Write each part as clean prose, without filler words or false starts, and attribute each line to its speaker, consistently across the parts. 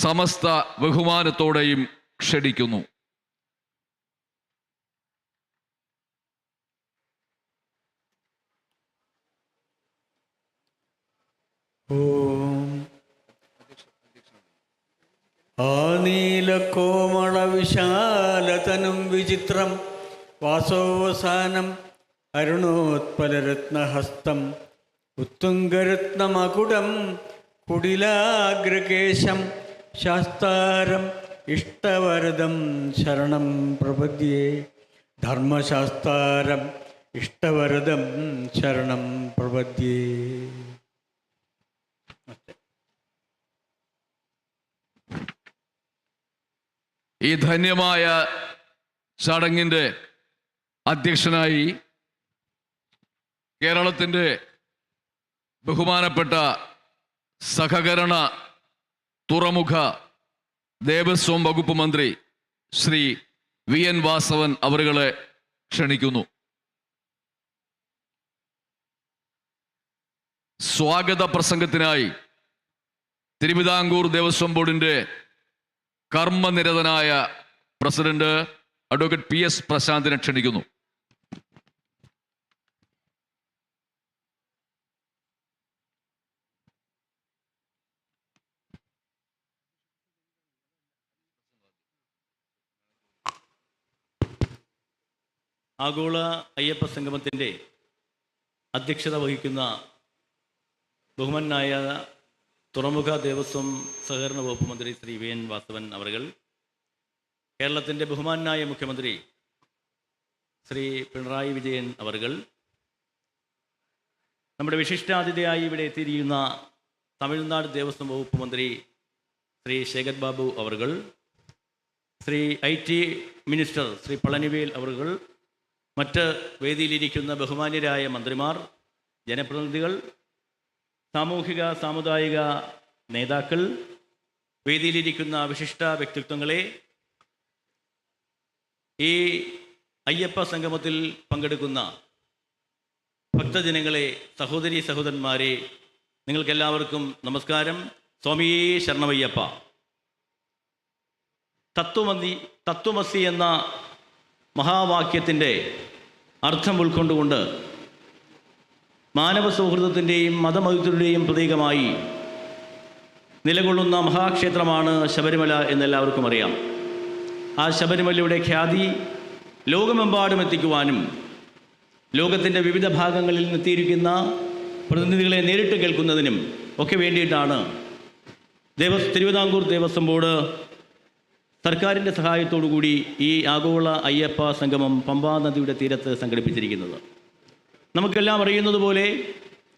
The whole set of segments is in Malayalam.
Speaker 1: സമസ്ത ബഹുമാനത്തോടെയും ക്ഷണിക്കുന്നു.
Speaker 2: നീലക്കോമള വിശാലതനും വിചിത്രം വാസോവസാനം അരുണോത്പലരത്നഹസ്തം ഉത്തുംഗരത്നമകുടം കുടിലാഗ്രകേശം ശാസ്താരം ഇഷ്ടവരദം ശരണം പ്രപദ്യേ. ധർമ്മശാസ്താരം ഇഷ്ടവരദം ശരണം പ്രപദ്യേ.
Speaker 1: ഈ ധന്യമായ ചടങ്ങിൻ്റെ അധ്യക്ഷനായി കേരളത്തിൻ്റെ ബഹുമാനപ്പെട്ട സഹകരണ തുറമുഖ ദേവസ്വം വകുപ്പ് മന്ത്രി ശ്രീ വി.എൻ. വാസവൻ അവരുകളെ ക്ഷണിക്കുന്നു. സ്വാഗത പ്രസംഗത്തിനായി തിരുവിതാംകൂർ ദേവസ്വം ബോർഡിൻ്റെ കർമ്മനിരതനായ പ്രസിഡന്റ് അഡ്വക്കേറ്റ് P.S. പ്രശാന്തിനെ ക്ഷണിക്കുന്നു.
Speaker 3: ആഗോള അയ്യപ്പ സംഗമത്തിൻ്റെ അധ്യക്ഷത വഹിക്കുന്ന ബഹുമാനായ തുറമുഖ ദേവസ്വം സഹകരണ വകുപ്പ് മന്ത്രി ശ്രീ വി.എൻ. വാസവൻ അവர்கள், കേരളത്തിൻ്റെ ബഹുമാനായ മുഖ്യമന്ത്രി ശ്രീ പിണറായി വിജയൻ അവர்கள், നമ്മുടെ വിശിഷ്ടാതിഥിയായി ഇവിടെ എത്തിയിരിക്കുന്ന തമിഴ്നാട് ദേവസ്വം വകുപ്പ് മന്ത്രി ശ്രീ ശേഖർ ബാബു അവர்கள், ശ്രീ IT മിനിസ്റ്റർ ശ്രീ പളനിവേൽ അവர்கள், മറ്റ് വേദിയിലിരിക്കുന്ന ബഹുമാന്യരായ മന്ത്രിമാർ, ജനപ്രതിനിധികൾ, സാമൂഹിക സാമുദായിക നേതാക്കൾ, വേദിയിലിരിക്കുന്ന വിശിഷ്ട വ്യക്തിത്വങ്ങളെ, ഈ അയ്യപ്പ സംഗമത്തിൽ പങ്കെടുക്കുന്ന ഭക്തജനങ്ങളെ, സഹോദരീ സഹോദരന്മാരെ, നിങ്ങൾക്കെല്ലാവർക്കും നമസ്കാരം. സ്വാമിയേ ശരണമയ്യപ്പ. തത്വമസി എന്ന മഹാവാക്യത്തിൻ്റെ അർത്ഥം ഉൾക്കൊണ്ടുകൊണ്ട് മാനവ സൗഹൃദത്തിൻ്റെയും മതമൈത്രിയുടെയും പ്രതീകമായി നിലകൊള്ളുന്ന മഹാക്ഷേത്രമാണ് ശബരിമല എന്നെല്ലാവർക്കും അറിയാം. ആ ശബരിമലയുടെ ഖ്യാതി ലോകമെമ്പാടും എത്തിക്കുവാനും ലോകത്തിൻ്റെ വിവിധ ഭാഗങ്ങളിൽ എത്തിയിരിക്കുന്ന പ്രതിനിധികളെ നേരിട്ട് കേൾക്കുന്നതിനും ഒക്കെ വേണ്ടിയിട്ടാണ് തിരുവിതാംകൂർ ദേവസ്വം ബോർഡ് സർക്കാരിൻ്റെ സഹായത്തോടുകൂടി ഈ ആഗോള അയ്യപ്പ സംഗമം പമ്പാ നദിയുടെ തീരത്ത് സംഘടിപ്പിച്ചിരിക്കുന്നത്. നമുക്കെല്ലാം അറിയുന്നത് പോലെ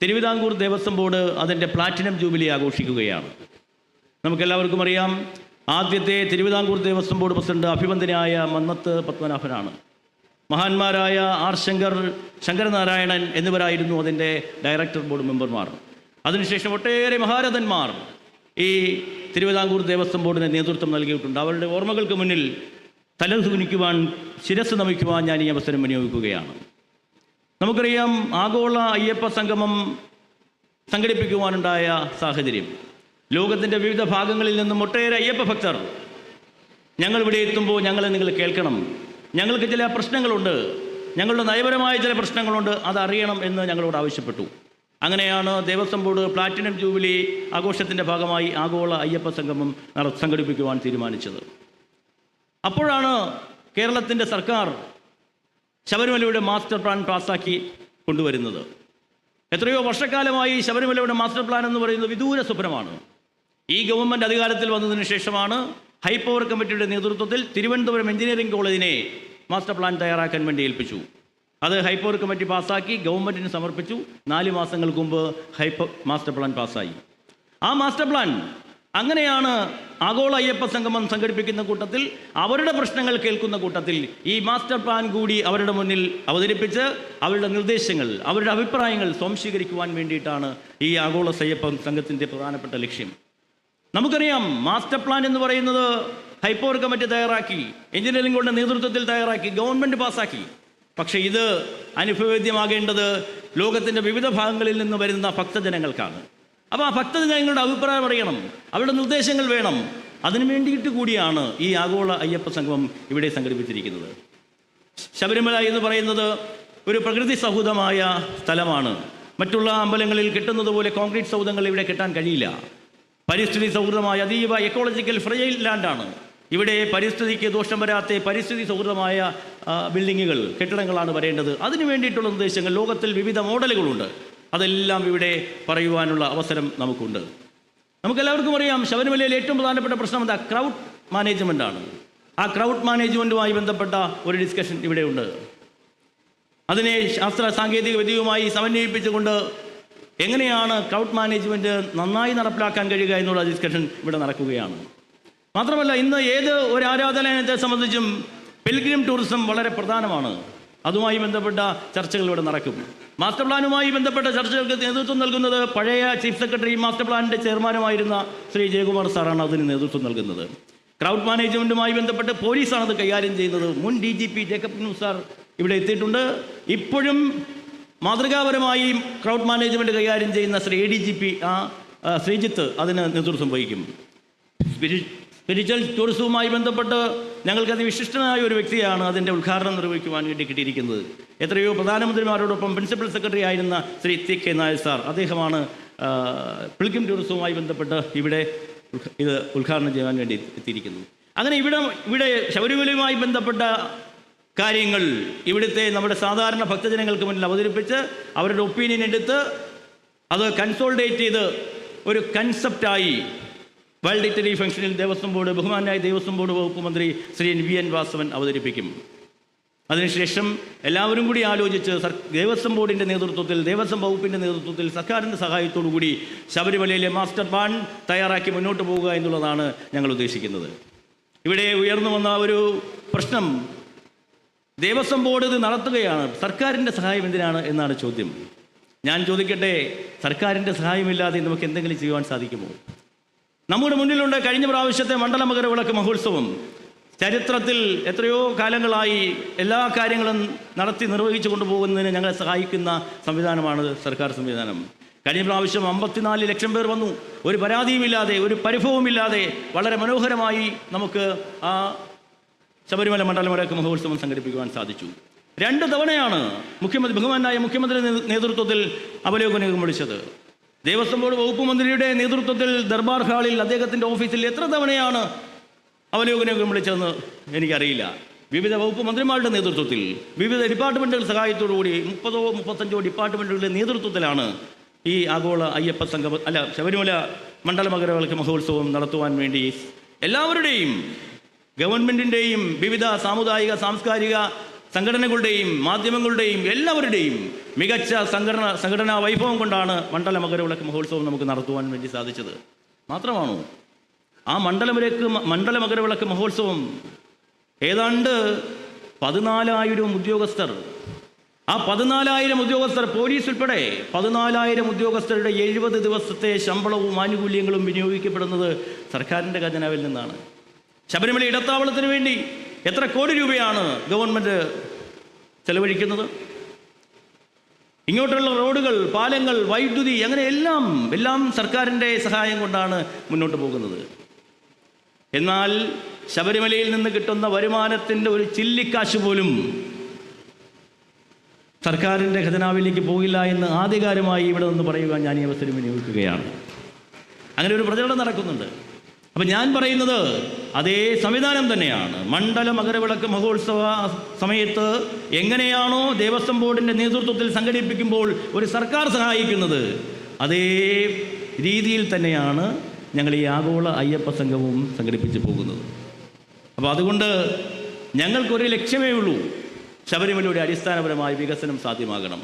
Speaker 3: തിരുവിതാംകൂർ ദേവസ്വം ബോർഡ് അതിൻ്റെ പ്ലാറ്റിനം ജൂബിലി ആഘോഷിക്കുകയാണ്. നമുക്കെല്ലാവർക്കും അറിയാം, ആദ്യത്തെ തിരുവിതാംകൂർ ദേവസ്വം ബോർഡ് പ്രസിഡന്റ് അഭിവന്ദനായ മന്നത്ത് പത്മനാഭനാണ്. മഹാന്മാരായ R. ശങ്കരനാരായണൻ എന്നിവരായിരുന്നു അതിൻ്റെ ഡയറക്ടർ ബോർഡ് മെമ്പർമാർ. അതിനുശേഷം ഒട്ടേറെ മഹാരഥന്മാർ ഈ തിരുവിതാംകൂർ ദേവസ്വം ബോർഡിന് നേതൃത്വം നൽകിയിട്ടുണ്ട്. അവരുടെ ഓർമ്മകൾക്ക് മുന്നിൽ തലകുനിക്കുവാൻ, ശിരസ് നമിക്കുവാൻ ഞാൻ ഈ അവസരം വിനിയോഗിക്കുകയാണ്. നമുക്കറിയാം, ആഗോള അയ്യപ്പ സംഗമം സംഘടിപ്പിക്കുവാനുണ്ടായ സാഹചര്യം, ലോകത്തിൻ്റെ വിവിധ ഭാഗങ്ങളിൽ നിന്നും ഒട്ടേറെ അയ്യപ്പ ഭക്തർ ഞങ്ങളിവിടെ എത്തുമ്പോൾ നിങ്ങൾ കേൾക്കണം, ഞങ്ങൾക്ക് ചില പ്രശ്നങ്ങളുണ്ട്, ഞങ്ങളുടെ നയപരമായ ചില പ്രശ്നങ്ങളുണ്ട്, അതറിയണം എന്ന് ഞങ്ങളോട് ആവശ്യപ്പെട്ടു. അങ്ങനെയാണ് ദേവസ്വം ബോർഡ് പ്ലാറ്റിനം ജൂബിലി ആഘോഷത്തിൻ്റെ ഭാഗമായി ആഗോള അയ്യപ്പ സംഗമം സംഘടിപ്പിക്കുവാൻ തീരുമാനിച്ചത്. അപ്പോഴാണ് കേരളത്തിൻ്റെ സർക്കാർ ശബരിമലയുടെ മാസ്റ്റർ പ്ലാൻ പാസ്സാക്കി കൊണ്ടുവരുന്നത്. എത്രയോ വർഷക്കാലമായി ശബരിമലയുടെ മാസ്റ്റർ പ്ലാൻ എന്ന് പറയുന്നത് വിദൂര സ്വപ്നമാണ്. ഈ ഗവൺമെൻറ് അധികാരത്തിൽ വന്നതിന് ശേഷമാണ് ഹൈപ്പവർ കമ്മിറ്റിയുടെ നേതൃത്വത്തിൽ തിരുവനന്തപുരം എഞ്ചിനീയറിംഗ് കോളേജിനെ മാസ്റ്റർ പ്ലാൻ തയ്യാറാക്കാൻ വേണ്ടി ഏൽപ്പിച്ചു. അത് ഹൈപ്പവർ കമ്മിറ്റി പാസ്സാക്കി ഗവൺമെൻറ്റിന് സമർപ്പിച്ചു. 4 മാസങ്ങൾക്ക് മുമ്പ് മാസ്റ്റർ പ്ലാൻ പാസ്സായി. ആ മാസ്റ്റർ പ്ലാൻ അങ്ങനെയാണ് ആഗോള അയ്യപ്പ സംഗമം സംഘടിപ്പിക്കുന്ന കൂട്ടത്തിൽ, അവരുടെ പ്രശ്നങ്ങൾ കേൾക്കുന്ന കൂട്ടത്തിൽ ഈ മാസ്റ്റർ പ്ലാൻ കൂടി അവരുടെ മുന്നിൽ അവതരിപ്പിച്ച് അവരുടെ നിർദ്ദേശങ്ങൾ, അവരുടെ അഭിപ്രായങ്ങൾ സ്വാംശീകരിക്കുവാൻ വേണ്ടിയിട്ടാണ് ഈ ആഗോള അയ്യപ്പ സംഘത്തിൻ്റെ പ്രധാനപ്പെട്ട ലക്ഷ്യം. നമുക്കറിയാം, മാസ്റ്റർ പ്ലാൻ എന്ന് പറയുന്നത് ഹൈപ്പവർ കമ്മിറ്റി തയ്യാറാക്കി, എഞ്ചിനീയറിംഗ് ബോർഡിൻ്റെ നേതൃത്വത്തിൽ തയ്യാറാക്കി, ഗവൺമെൻറ് പാസ്സാക്കി. പക്ഷേ ഇത് അനുഭവേദ്യമാകേണ്ടത് ലോകത്തിൻ്റെ വിവിധ ഭാഗങ്ങളിൽ നിന്ന് വരുന്ന ഭക്തജനങ്ങൾക്കാണ്. അപ്പോൾ ആ ഭക്തജനങ്ങളുടെ അഭിപ്രായം അറിയണം, അവരുടെ നിർദ്ദേശങ്ങൾ വേണം. അതിനു വേണ്ടിയിട്ട് കൂടിയാണ് ഈ ആഗോള അയ്യപ്പ സംഗമം ഇവിടെ സംഘടിപ്പിച്ചിരിക്കുന്നത്. ശബരിമല എന്ന് പറയുന്നത് ഒരു പ്രകൃതി സൗഹൃദമായ സ്ഥലമാണ്. മറ്റുള്ള അമ്പലങ്ങളിൽ കെട്ടുന്നത് പോലെ കോൺക്രീറ്റ് സൗധങ്ങൾ ഇവിടെ കെട്ടാൻ കഴിയില്ല. പരിസ്ഥിതി സൗഹൃദമായ അതീവ എക്കോളജിക്കൽ ഫ്രജൈൽ ലാൻഡാണ്. ഇവിടെ പരിസ്ഥിതിക്ക് ദോഷം വരാത്ത പരിസ്ഥിതി സൗഹൃദമായ ബിൽഡിങ്ങുകൾ, കെട്ടിടങ്ങളാണ് വരേണ്ടത്. അതിനു വേണ്ടിയിട്ടുള്ള നിർദ്ദേശങ്ങൾ, ലോകത്തിൽ വിവിധ മോഡലുകളുണ്ട്. അതെല്ലാം ഇവിടെ പറയുവാനുള്ള അവസരം നമുക്കുണ്ട്. നമുക്കെല്ലാവർക്കും അറിയാം, ശബരിമലയിലെ ഏറ്റവും പ്രധാനപ്പെട്ട പ്രശ്നം എന്താ? ക്രൗഡ് മാനേജ്മെൻ്റാണ്. ആ ക്രൗഡ് മാനേജ്മെൻറ്റുമായി ബന്ധപ്പെട്ട ഒരു ഡിസ്കഷൻ ഇവിടെയുണ്ട്. അതിനെ ശാസ്ത്ര സാങ്കേതിക വിദ്യയുമായി സമന്വയിപ്പിച്ചുകൊണ്ട് എങ്ങനെയാണ് ക്രൗഡ് മാനേജ്മെൻറ്റ് നന്നായി നടപ്പിലാക്കാൻ കഴിയുക എന്നുള്ള ഡിസ്കഷൻ ഇവിടെ നടക്കുകയാണ്. മാത്രമല്ല, ഇന്ന് ഏത് ഒരു ആരാധനാലയത്തെ സംബന്ധിച്ചും പിൽഗ്രിം ടൂറിസം വളരെ പ്രധാനമാണ്. അതുമായി ബന്ധപ്പെട്ട ചർച്ചകൾ ഇവിടെ നടക്കും. മാസ്റ്റർ പ്ലാനുമായി ബന്ധപ്പെട്ട ചർച്ചകൾക്ക് നേതൃത്വം നൽകുന്നത് പഴയ ചീഫ് സെക്രട്ടറി, മാസ്റ്റർ പ്ലാനിൻ്റെ ചെയർമാനുമായിരുന്ന ശ്രീ ജയകുമാർ സാറാണ് അതിന് നേതൃത്വം നൽകുന്നത്. ക്രൗഡ് മാനേജ്മെൻറ്റുമായി ബന്ധപ്പെട്ട് പോലീസാണ് അത് കൈകാര്യം ചെയ്യുന്നത്. മുൻ DGP ജേക്കബ് ന്യൂസ് സാർ ഇവിടെ എത്തിയിട്ടുണ്ട്. ഇപ്പോഴും മാതൃകാപരമായി ക്രൗഡ് മാനേജ്മെൻറ്റ് കൈകാര്യം ചെയ്യുന്ന ശ്രീ ADGP ശ്രീജിത്ത് അതിന് നേതൃത്വം വഹിക്കും. സ്പിരിച്വൽ ടൂറിസവുമായി ബന്ധപ്പെട്ട് ഞങ്ങൾക്കത് വിശിഷ്ടനായ ഒരു വ്യക്തിയാണ് അതിൻ്റെ ഉദ്ഘാടനം നിർവഹിക്കുവാൻ വേണ്ടി കിട്ടിയിരിക്കുന്നത്. എത്രയോ പ്രധാനമന്ത്രിമാരോടൊപ്പം പ്രിൻസിപ്പൽ സെക്രട്ടറി ആയിരുന്ന ശ്രീ TK നായർ സാർ, അദ്ദേഹമാണ് പിൽഗ്രിം ടൂറിസവുമായി ബന്ധപ്പെട്ട് ഇവിടെ ഇത് ഉദ്ഘാടനം ചെയ്യാൻ വേണ്ടി എത്തിയിരിക്കുന്നത്. അങ്ങനെ ഇവിടെ ശബരിമലയുമായി ബന്ധപ്പെട്ട കാര്യങ്ങൾ ഇവിടുത്തെ നമ്മുടെ സാധാരണ ഭക്തജനങ്ങൾക്ക് മുന്നിൽ അവതരിപ്പിച്ച് അവരുടെ ഒപ്പീനിയൻ എടുത്ത് അത് കൺസോൾഡേറ്റ് ചെയ്ത് ഒരു കൺസെപ്റ്റായി വേൾഡ് ഇറ്റലി ഫംഗ്ഷനിൽ ദേവസ്വം ബോർഡ്, ബഹുമാനായ ദേവസ്വം ബോർഡ് വകുപ്പ് മന്ത്രി ശ്രീ VN വാസവൻ അവതരിപ്പിക്കും. അതിനുശേഷം എല്ലാവരും കൂടി ആലോചിച്ച് ദേവസ്വം ബോർഡിൻ്റെ നേതൃത്വത്തിൽ, ദേവസ്വം വകുപ്പിൻ്റെ നേതൃത്വത്തിൽ, സർക്കാരിൻ്റെ സഹായത്തോടു കൂടി ശബരിമലയിലെ മാസ്റ്റർ പ്ലാൻ തയ്യാറാക്കി മുന്നോട്ട് പോവുക എന്നുള്ളതാണ് ഞങ്ങൾ ഉദ്ദേശിക്കുന്നത്. ഇവിടെ ഉയർന്നു വന്ന ഒരു പ്രശ്നം, ദേവസ്വം ബോർഡ് ഇത് നടത്തുകയാണ്, സർക്കാരിൻ്റെ സഹായം എന്തിനാണ് എന്നാണ് ചോദ്യം. ഞാൻ ചോദിക്കട്ടെ, സർക്കാരിൻ്റെ സഹായമില്ലാതെ നമുക്ക് എന്തെങ്കിലും ചെയ്യുവാൻ സാധിക്കുമോ? നമ്മുടെ മുന്നിലുണ്ട് കഴിഞ്ഞ പ്രാവശ്യത്തെ മണ്ഡല മകരവിളക്ക് മഹോത്സവം. ചരിത്രത്തിൽ എത്രയോ കാലങ്ങളായി എല്ലാ കാര്യങ്ങളും നടത്തി നിർവഹിച്ചു കൊണ്ടുപോകുന്നതിന് ഞങ്ങളെ സഹായിക്കുന്ന സംവിധാനമാണ് സർക്കാർ സംവിധാനം. കഴിഞ്ഞ പ്രാവശ്യം 54 ലക്ഷം പേർ വന്നു. ഒരു പരാതിയുമില്ലാതെ, ഒരു പരിഭവമില്ലാതെ വളരെ മനോഹരമായി നമുക്ക് ആ ശബരിമല മണ്ഡലമകരവിളക്ക് മഹോത്സവം സംഘടിപ്പിക്കുവാൻ സാധിച്ചു. 2 തവണയാണ് ബഹുമാനായ മുഖ്യമന്ത്രി നേതൃത്വത്തിൽ അവലോകന യോഗം വിളിച്ചത്. ദേവസ്വം ബോർഡ് വകുപ്പ് മന്ത്രിയുടെ നേതൃത്വത്തിൽ ദർബാർ ഹാളിൽ അദ്ദേഹത്തിൻ്റെ ഓഫീസിൽ എത്ര തവണയാണ് അവലോകന യോഗം വിളിച്ചതെന്ന് എനിക്കറിയില്ല. വിവിധ വകുപ്പ് മന്ത്രിമാരുടെ നേതൃത്വത്തിൽ, വിവിധ ഡിപ്പാർട്ട്മെൻറ്റുകളുടെ സഹായത്തോടുകൂടി 30-35 ഡിപ്പാർട്ട്മെൻറ്റുകളുടെ നേതൃത്വത്തിലാണ് ഈ ആഗോള അയ്യപ്പ ശബരിമല മണ്ഡല മകരവിളക്ക് മഹോത്സവം നടത്തുവാൻ വേണ്ടി എല്ലാവരുടെയും, ഗവൺമെൻറ്റിൻ്റെയും വിവിധ സാമുദായിക സാംസ്കാരിക സംഘടനകളുടെയും മാധ്യമങ്ങളുടെയും എല്ലാവരുടെയും മികച്ച സംഘടനാ വൈഭവം കൊണ്ടാണ് മണ്ഡല മകരവിളക്ക് മഹോത്സവം നമുക്ക് നടത്തുവാൻ വേണ്ടി സാധിച്ചത്. മാത്രമാണോ, ആ മണ്ഡല മകരവിളക്ക് മഹോത്സവം ഏതാണ്ട് 14,000 ഉദ്യോഗസ്ഥർ, ആ 14,000 ഉദ്യോഗസ്ഥർ, പോലീസ് ഉൾപ്പെടെ 14,000 ഉദ്യോഗസ്ഥരുടെ 70 ദിവസത്തെ ശമ്പളവും ആനുകൂല്യങ്ങളും വിനിയോഗിക്കപ്പെടുന്നത് സർക്കാരിൻ്റെ ഖജനാവിൽ നിന്നാണ്. ശബരിമല ഇടത്താവളത്തിന് വേണ്ടി എത്ര കോടി രൂപയാണ് ഗവൺമെൻറ് ചെലവഴിക്കുന്നത്? ഇങ്ങോട്ടുള്ള റോഡുകൾ, പാലങ്ങൾ, വൈദ്യുതി, അങ്ങനെ എല്ലാം സർക്കാരിൻ്റെ സഹായം കൊണ്ടാണ് മുന്നോട്ട് പോകുന്നത്. എന്നാൽ ശബരിമലയിൽ നിന്ന് കിട്ടുന്ന വരുമാനത്തിൻ്റെ ഒരു ചില്ലിക്കാശ് പോലും സർക്കാരിൻ്റെ ഖജനാവിലേക്ക് പോകില്ല എന്ന് ആധികാരികമായി ഇവിടെ നിന്ന് പറയുവാൻ ഞാൻ ഈ അവസരം വിനിയോഗിക്കുകയാണ്. അങ്ങനെ ഒരു പ്രചരണം നടക്കുന്നുണ്ട്. അപ്പം ഞാൻ പറയുന്നത് അതേ സംവിധാനം തന്നെയാണ്. മണ്ഡല മകരവിളക്ക് മഹോത്സവ സമയത്ത് എങ്ങനെയാണോ ദേവസ്വം ബോർഡിൻ്റെ നേതൃത്വത്തിൽ സംഘടിപ്പിക്കുമ്പോൾ ഒരു സർക്കാർ സഹായിക്കുന്നത്, അതേ രീതിയിൽ തന്നെയാണ് ഞങ്ങൾ ഈ ആഗോള അയ്യപ്പ സംഘവും സംഘടിപ്പിച്ച് പോകുന്നത്. അപ്പോൾ അതുകൊണ്ട് ഞങ്ങൾക്കൊരു ലക്ഷ്യമേ ഉള്ളൂ, ശബരിമലയുടെ അടിസ്ഥാനപരമായ വികസനം സാധ്യമാകണം.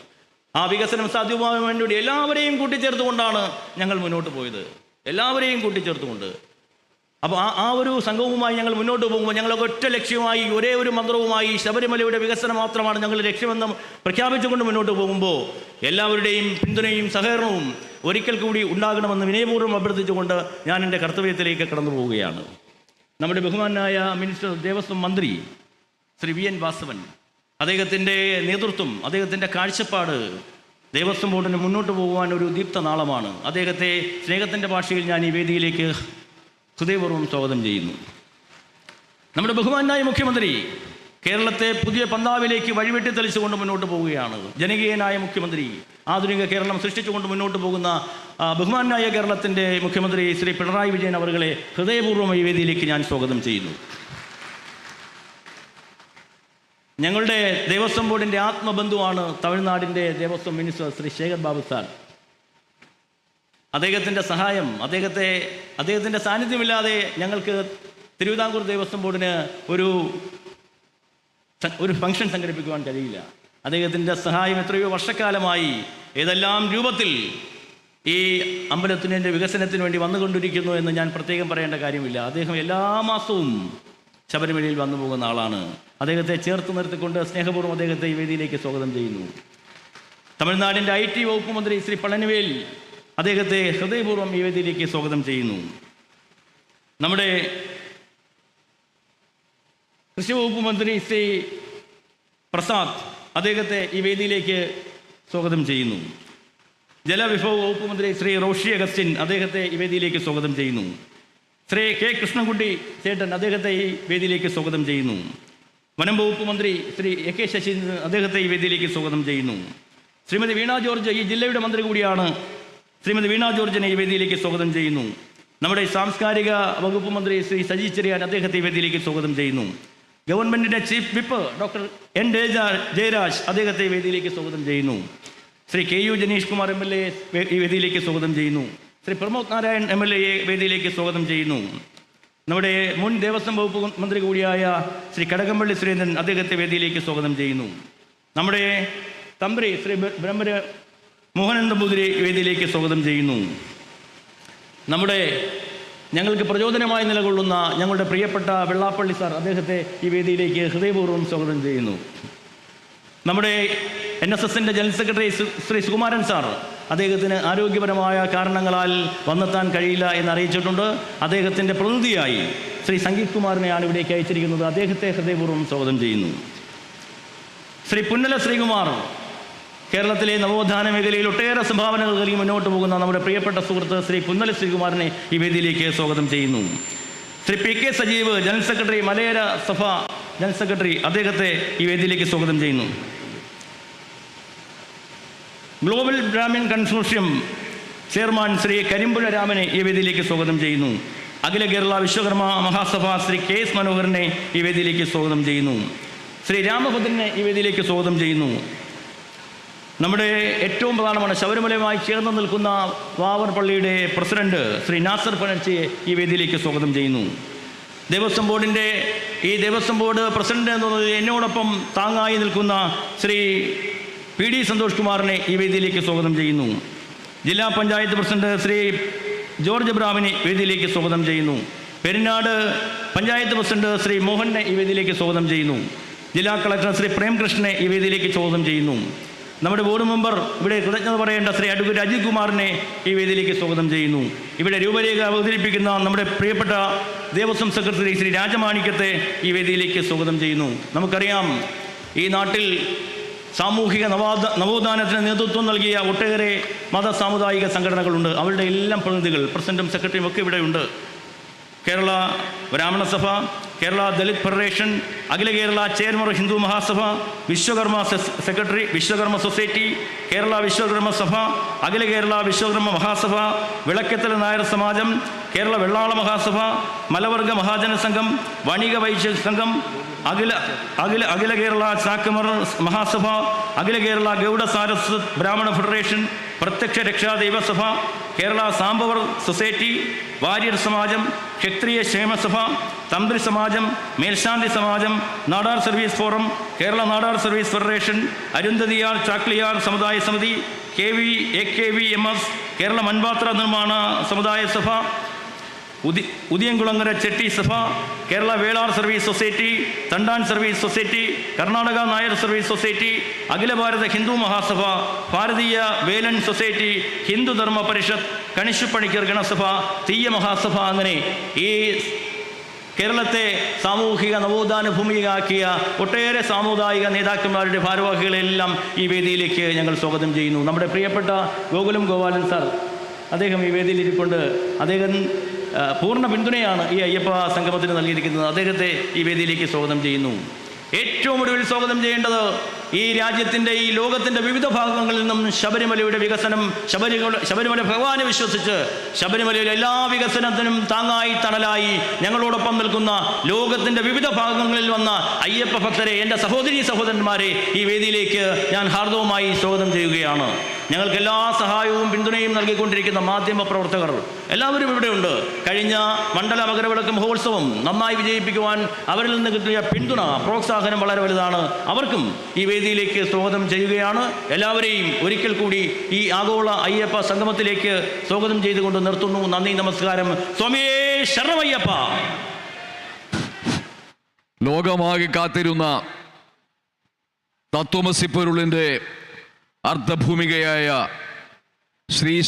Speaker 3: ആ വികസനം സാധ്യമാകാൻ വേണ്ടി എല്ലാവരെയും കൂട്ടിച്ചേർത്തുകൊണ്ടാണ് ഞങ്ങൾ മുന്നോട്ട് പോയത്, എല്ലാവരെയും കൂട്ടിച്ചേർത്തുകൊണ്ട്. അപ്പോൾ ആ ഒരു സംഘവുമായി ഞങ്ങൾ മുന്നോട്ട് പോകുമ്പോൾ ഞങ്ങൾക്ക് ഒറ്റ ലക്ഷ്യമായി, ഒരേ ഒരു മന്ത്രവുമായി ശബരിമലയുടെ വികസനം മാത്രമാണ് ഞങ്ങൾ ലക്ഷ്യമെന്ന് പ്രഖ്യാപിച്ചുകൊണ്ട് മുന്നോട്ട് പോകുമ്പോൾ എല്ലാവരുടെയും പിന്തുണയും സഹകരണവും ഒരിക്കൽ കൂടി ഉണ്ടാകണമെന്ന് വിനയപൂർവ്വം അഭ്യർത്ഥിച്ചുകൊണ്ട് ഞാൻ എൻ്റെ കർത്തവ്യത്തിലേക്ക് കടന്നു പോവുകയാണ്. നമ്മുടെ ബഹുമാനായ മിനിസ്റ്റർ, ദേവസ്വം മന്ത്രി ശ്രീ VN വാസവൻ, അദ്ദേഹത്തിൻ്റെ നേതൃത്വം, അദ്ദേഹത്തിൻ്റെ കാഴ്ചപ്പാട് ദേവസ്വം ബോർഡിന് മുന്നോട്ട് പോകുവാൻ ഒരു ദീപ്ത നാളമാണ്. അദ്ദേഹത്തെ സ്നേഹത്തിൻ്റെ ഭാഷയിൽ ഞാൻ ഈ വേദിയിലേക്ക് ഹൃദയപൂർവ്വം സ്വാഗതം ചെയ്യുന്നു. നമ്മുടെ ബഹുമാനായ മുഖ്യമന്ത്രി കേരളത്തെ പുതിയ പന്താവിലേക്ക് വഴിവെട്ടി തെളിച്ചുകൊണ്ട് മുന്നോട്ട് പോവുകയാണ്. ജനകീയനായ മുഖ്യമന്ത്രി, ആധുനിക കേരളം സൃഷ്ടിച്ചുകൊണ്ട് മുന്നോട്ട് പോകുന്ന ബഹുമാനായ കേരളത്തിൻ്റെ മുഖ്യമന്ത്രി ശ്രീ പിണറായി വിജയൻ അവരുകളെ ഹൃദയപൂർവ്വം ഈ വേദിയിലേക്ക് ഞാൻ സ്വാഗതം ചെയ്യുന്നു. ഞങ്ങളുടെ ദേവസ്വം ബോർഡിൻ്റെ ആത്മബന്ധുവാണ് തമിഴ്നാടിൻ്റെ ദേവസ്വം മിനിസ്റ്റർ ശ്രീ ശേഖർ ബാബു സാർ. അദ്ദേഹത്തിൻ്റെ സഹായം, അദ്ദേഹത്തിൻ്റെ സാന്നിധ്യമില്ലാതെ ഞങ്ങൾക്ക് തിരുവിതാംകൂർ ദേവസ്വം ബോർഡിന് ഒരു ഫംഗ്ഷൻ സംഘടിപ്പിക്കുവാൻ കഴിയില്ല. അദ്ദേഹത്തിൻ്റെ സഹായം എത്രയോ വർഷക്കാലമായി ഏതെല്ലാം രൂപത്തിൽ ഈ അമ്പലത്തിൻ്റെ വികസനത്തിന് വേണ്ടി വന്നുകൊണ്ടിരിക്കുന്നു എന്ന് ഞാൻ പ്രത്യേകം പറയേണ്ട കാര്യമില്ല. അദ്ദേഹം എല്ലാ മാസവും ശബരിമലയിൽ വന്നു പോകുന്ന ആളാണ്. അദ്ദേഹത്തെ ചേർത്ത് നിർത്തിക്കൊണ്ട് സ്നേഹപൂർവ്വം അദ്ദേഹത്തെ ഈ വേദിയിലേക്ക് സ്വാഗതം ചെയ്യുന്നു. തമിഴ്നാടിൻ്റെ IT വകുപ്പ് മന്ത്രി ശ്രീ പളനിവേൽ, അദ്ദേഹത്തെ ഹൃദയപൂർവ്വം ഈ വേദിയിലേക്ക് സ്വാഗതം ചെയ്യുന്നു. നമ്മുടെ കൃഷി വകുപ്പ് മന്ത്രി ശ്രീ പ്രസാദ്, അദ്ദേഹത്തെ ഈ വേദിയിലേക്ക് സ്വാഗതം ചെയ്യുന്നു. ജലവിഭവ വകുപ്പ് മന്ത്രി ശ്രീ റോഷി അഗസ്റ്റിൻ, അദ്ദേഹത്തെ ഈ വേദിയിലേക്ക് സ്വാഗതം ചെയ്യുന്നു. ശ്രീ K കൃഷ്ണൻകുട്ടി ചേട്ടൻ, അദ്ദേഹത്തെ ഈ വേദിയിലേക്ക് സ്വാഗതം ചെയ്യുന്നു. വനം വകുപ്പ് മന്ത്രി ശ്രീ AK ശശീന്ദ്രൻ, അദ്ദേഹത്തെ ഈ വേദിയിലേക്ക് സ്വാഗതം ചെയ്യുന്നു. ശ്രീമതി വീണ ജോർജ് ഈ ജില്ലയുടെ മന്ത്രി കൂടിയാണ്. ശ്രീമതി വീണ ജോർജിനെ ഈ വേദിയിലേക്ക് സ്വാഗതം ചെയ്യുന്നു. നമ്മുടെ സാംസ്കാരിക വകുപ്പ് മന്ത്രി ശ്രീ സജി ചെറിയാൻ, അദ്ദേഹത്തെ ഈ വേദിയിലേക്ക് സ്വാഗതം ചെയ്യുന്നു. ഗവൺമെൻറ്റിൻ്റെ chief whip doctor N Jayaraj, അദ്ദേഹത്തെ ഈ വേദിയിലേക്ക് സ്വാഗതം ചെയ്യുന്നു. ശ്രീ KU ജനീഷ് കുമാർ MLA ഈ വേദിയിലേക്ക് സ്വാഗതം ചെയ്യുന്നു. ശ്രീ പ്രമോദ് നാരായൺ MLA വേദിയിലേക്ക് സ്വാഗതം ചെയ്യുന്നു. നമ്മുടെ മുൻ ദേവസ്വം വകുപ്പ് മന്ത്രി കൂടിയായ ശ്രീ കടകംപള്ളി സുരേന്ദ്രൻ, അദ്ദേഹത്തെ വേദിയിലേക്ക് സ്വാഗതം ചെയ്യുന്നു. നമ്മുടെ തന്ത്രി ശ്രീ ബ്രഹ്മര മോഹനൻ നമ്പൂതിരി വേദിയിലേക്ക് സ്വാഗതം ചെയ്യുന്നു. ഞങ്ങൾക്ക് പ്രചോദനമായി നിലകൊള്ളുന്ന ഞങ്ങളുടെ പ്രിയപ്പെട്ട വെള്ളാപ്പള്ളി സാർ, അദ്ദേഹത്തെ ഈ വേദിയിലേക്ക് ഹൃദയപൂർവ്വം സ്വാഗതം ചെയ്യുന്നു. നമ്മുടെ NSSൻ്റെ general secretary Shri Sukumaran sir, അദ്ദേഹത്തിന് ആരോഗ്യപരമായ കാരണങ്ങളാൽ വന്നെത്താൻ കഴിയില്ല എന്ന് അറിയിച്ചിട്ടുണ്ട്. അദ്ദേഹത്തിൻ്റെ പ്രതിനിധിയായി ശ്രീ സംഗീത് കുമാറിനെയാണ് ഇവിടേക്ക് അയച്ചിരിക്കുന്നത്. അദ്ദേഹത്തെ ഹൃദയപൂർവ്വം സ്വാഗതം ചെയ്യുന്നു. ശ്രീ പുന്നല ശ്രീകുമാർ, കേരളത്തിലെ നവോത്ഥാന മേഖലയിൽ ഒട്ടേറെ സംഭാവനകൾ നൽകി മുന്നോട്ട് പോകുന്ന നമ്മുടെ പ്രിയപ്പെട്ട സുഹൃത്ത് ശ്രീ പുന്നല ശ്രീകുമാറിനെ ഈ വേദിയിലേക്ക് സ്വാഗതം ചെയ്യുന്നു. Shri PK Sajeev, general secretary മലയോര സഭ ജനറൽ സെക്രട്ടറി, അദ്ദേഹത്തെ ഈ വേദിയിലേക്ക് സ്വാഗതം ചെയ്യുന്നു. Global Brahmin consortium chairman Shri Karimpuzha രാമനെ ഈ വേദിയിലേക്ക് സ്വാഗതം ചെയ്യുന്നു. അഖില കേരള വിശ്വകർമ്മ മഹാസഭ ശ്രീ KS മനോഹരനെ ഈ വേദിയിലേക്ക് സ്വാഗതം ചെയ്യുന്നു. ശ്രീ രാമഭദ്രനെ ഈ വേദിയിലേക്ക് സ്വാഗതം ചെയ്യുന്നു. നമ്മുടെ ഏറ്റവും പ്രധാനമാണ് ശബരിമലയുമായി ചേർന്ന് നിൽക്കുന്ന വാവർ പള്ളിയുടെ പ്രസിഡന്റ് ശ്രീ നാസർ പനർച്ചിയെ ഈ വേദിയിലേക്ക് സ്വാഗതം ചെയ്യുന്നു. ദേവസ്വം ബോർഡ് പ്രസിഡന്റ് എന്നുള്ളത് എന്നോടൊപ്പം താങ്ങായി നിൽക്കുന്ന ശ്രീ PD സന്തോഷ് കുമാറിനെ ഈ വേദിയിലേക്ക് സ്വാഗതം ചെയ്യുന്നു. ജില്ലാ പഞ്ചായത്ത് പ്രസിഡന്റ് ശ്രീ ജോർജ് എബ്രാഹിമിനെ വേദിയിലേക്ക് സ്വാഗതം ചെയ്യുന്നു. പെരിനാട് പഞ്ചായത്ത് പ്രസിഡന്റ് ശ്രീ മോഹനെ ഈ വേദിയിലേക്ക് സ്വാഗതം ചെയ്യുന്നു. ജില്ലാ കളക്ടർ ശ്രീ പ്രേംകൃഷ്ണനെ ഈ വേദിയിലേക്ക് സ്വാഗതം ചെയ്യുന്നു. നമ്മുടെ ബോർഡ് മെമ്പർ, ഇവിടെ കൃതജ്ഞത പറയേണ്ട ശ്രീ അഡ്വക്കേറ്റ് അജിത് കുമാറിനെ ഈ വേദിയിലേക്ക് സ്വാഗതം ചെയ്യുന്നു. ഇവിടെ രൂപരേഖ അവതരിപ്പിക്കുന്ന നമ്മുടെ പ്രിയപ്പെട്ട ദേവസ്വം സെക്രട്ടറി ശ്രീ രാജമാണിക്യത്തെ ഈ വേദിയിലേക്ക് സ്വാഗതം ചെയ്യുന്നു. നമുക്കറിയാം, ഈ നാട്ടിൽ സാമൂഹിക നവോത്ഥാനത്തിന് നേതൃത്വം നൽകിയ ഒട്ടേറെ മത സാമുദായിക സംഘടനകളുണ്ട്. അവരുടെ എല്ലാം പ്രതിനിധികൾ, പ്രസിഡന്റും സെക്രട്ടറിയും ഒക്കെ ഇവിടെയുണ്ട്. കേരള ബ്രാഹ്മണ സഭ, കേരള ദലിത് ഫെഡറേഷൻ, അഖില കേരള ചേർമർ ഹിന്ദു മഹാസഭ, വിശ്വകർമ്മ സെക്രട്ടറി, വിശ്വകർമ്മ സൊസൈറ്റി, കേരള വിശ്വകർമ്മ സഭ, അഖില കേരള വിശ്വകർമ്മ മഹാസഭ, വിളക്കത്തല നായർ സമാജം, കേരള വെള്ളാള മഹാസഭ, മലവർഗ മഹാജന സംഘം, വണിക വൈശ്യ സംഘം, അഖില കേരള ചാക്കമർ മഹാസഭ, അഖില കേരള ഗൗഡ സാരസ്വത് ബ്രാഹ്മണ ഫെഡറേഷൻ, പ്രത്യക്ഷ രക്ഷാ ദൈവസഭ, കേരള സാംബവർ സൊസൈറ്റി, വാര്യർ സമാജം, ക്ഷത്രിയ ക്ഷേമസഭ, തന്ത്രി സമാജം, മേൽശാന്തി സമാജം, Nadar service forum, Kerala Nadar service federation, Arundhathiyar Chakliyar സമുദായ സമിതി, AKVMS, കേരള മൺപാത്ര നിർമ്മാണ സമുദായ സഭ, ഉദിയംകുളങ്ങര ചെട്ടി സഭ, Kerala Velar service society, Thandan service society, Karnataka Nair service society, Akhila Bharata Hindu Mahasabha, Bharatiya Velan society, Hindu ധർമ്മ പരിഷത്ത്, കണിശുപ്പണിക്കർ ഗണസഭ, തീയ മഹാസഭ, അങ്ങനെ ഈ കേരളത്തെ സാമൂഹിക നവോത്ഥാന ഭൂമിയാക്കിയ ഒട്ടേറെ സാമുദായിക നേതാക്കന്മാരുടെ ഭാരവാഹികളെല്ലാം ഈ വേദിയിലേക്ക് ഞങ്ങൾ സ്വാഗതം ചെയ്യുന്നു. നമ്മുടെ പ്രിയപ്പെട്ട ഗോകുലം ഗോപാലൻ സാർ, അദ്ദേഹം ഈ വേദിയിൽ ഇരിക്കൊണ്ട് അദ്ദേഹം പൂർണ്ണ പിന്തുണയാണ് ഈ അയ്യപ്പ സംഗമത്തിന് നൽകിയിരിക്കുന്നത്. അദ്ദേഹത്തെ ഈ വേദിയിലേക്ക് സ്വാഗതം ചെയ്യുന്നു. ഏറ്റവും ഒടുവിൽ സ്വാഗതം ചെയ്യേണ്ടത് ഈ രാജ്യത്തിൻ്റെ, ഈ ലോകത്തിൻ്റെ വിവിധ ഭാഗങ്ങളിൽ നിന്നും ശബരിമലയുടെ വികസനം, ശബരിമല ഭഗവാനെ വിശ്വസിച്ച് ശബരിമലയിലെ എല്ലാ വികസനത്തിനും താങ്ങായി തണലായി ഞങ്ങളോടൊപ്പം നിൽക്കുന്ന ലോകത്തിൻ്റെ വിവിധ ഭാഗങ്ങളിൽ വന്ന അയ്യപ്പ ഭക്തരെ, എൻ്റെ സഹോദരീ സഹോദരന്മാരെ ഈ വേദിയിലേക്ക് ഞാൻ ഹാർദവമായി സ്വാഗതം ചെയ്യുകയാണ്. ഞങ്ങൾക്ക് എല്ലാ സഹായവും പിന്തുണയും നൽകിക്കൊണ്ടിരിക്കുന്ന മാധ്യമ പ്രവർത്തകർ എല്ലാവരും ഇവിടെയുണ്ട്. കഴിഞ്ഞ മണ്ഡല മകരവിളക്ക് മഹോത്സവം നന്നായി വിജയിപ്പിക്കുവാൻ അവരിൽ നിന്ന് കിട്ടിയ പിന്തുണ, പ്രോത്സാഹനം വളരെ വലുതാണ്. അവർക്കും ഈ വേദിയിലേക്ക് സ്വാഗതം ചെയ്യുകയാണ്. എല്ലാവരെയും ഒരിക്കൽ കൂടി ഈ ആഗോള അയ്യപ്പ സംഗമത്തിലേക്ക് സ്വാഗതം ചെയ്തുകൊണ്ട് നിർത്തുന്നു. നന്ദി, നമസ്കാരം. സ്വാമിയേ ശരണമയ്യപ്പ.
Speaker 1: ലോകമാകെ കാത്തിരുന്ന തത്വമസി പൊരുളിൻ്റെ അർദ്ധഭൂമികയായ ശ്രീ